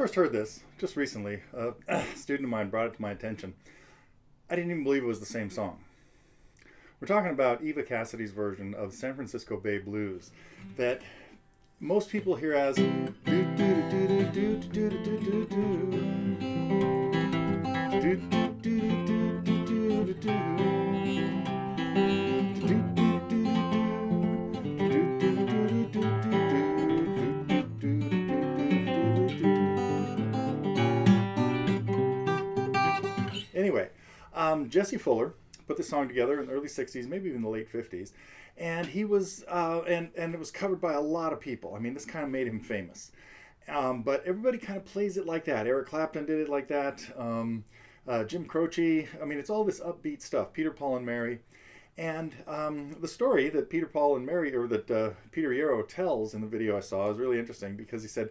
first heard this, just recently, a student of mine brought it to my attention. I didn't even believe it was the same song. We're talking about Eva Cassidy's version of San Francisco Bay Blues that most people hear as Anyway, Jesse Fuller put this song together in the early 60s, maybe even the late 50s. And he was, and it was covered by a lot of people. I mean, this kind of made him famous. But everybody kind of plays it like that. Eric Clapton did it like that. Jim Croce. I mean, it's all this upbeat stuff. Peter, Paul, and Mary. And the story that Peter, Paul, and Mary, or that Peter Yarrow tells in the video I saw is really interesting because he said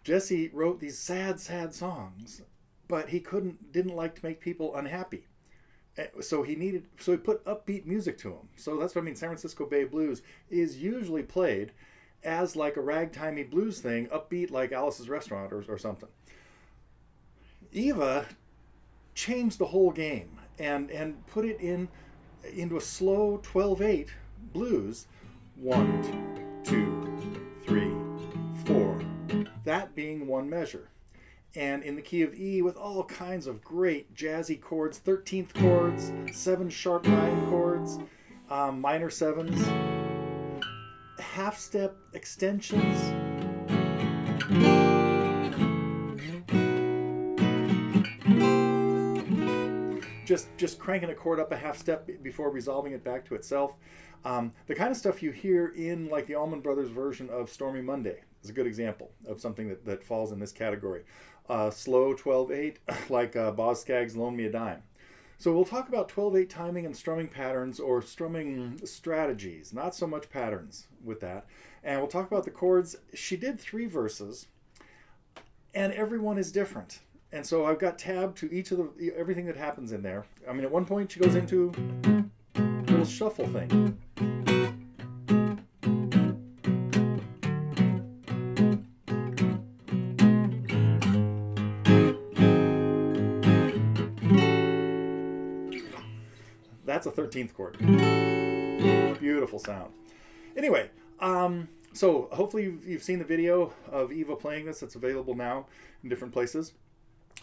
Jesse wrote these sad, sad songs, but he didn't like to make people unhappy. So he put upbeat music to them. So that's what I mean. San Francisco Bay Blues is usually played as like a ragtimey blues thing, upbeat like Alice's Restaurant or something. Eva changed the whole game and put it into a slow 12/8 blues. 1, 2, 3, 4. That being one measure. And in the key of E with all kinds of great jazzy chords, 13th chords, 7 sharp 9 chords, minor 7s, half step extensions. Just cranking a chord up a half step before resolving it back to itself. The kind of stuff you hear in like the Allman Brothers version of Stormy Monday is a good example of something that falls in this category. Slow 12/8 like Boz Scaggs' Loan Me a Dime. So we'll talk about 12/8 timing and strumming patterns or strumming strategies, not so much patterns with that. And we'll talk about the chords. She did 3 verses, and everyone is different. And so I've got tab to each of everything that happens in there. I mean, at one point she goes into a little shuffle thing. That's a 13th chord. Beautiful sound. Anyway, so hopefully you've seen the video of Eva playing this. It's available now in different places.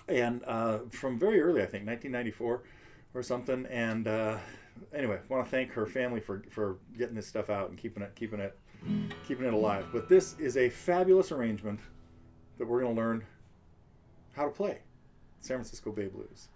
And from very early, I think, 1994 or something. And anyway, I want to thank her family for getting this stuff out and keeping it alive. But this is a fabulous arrangement that we're going to learn how to play San Francisco Bay Blues.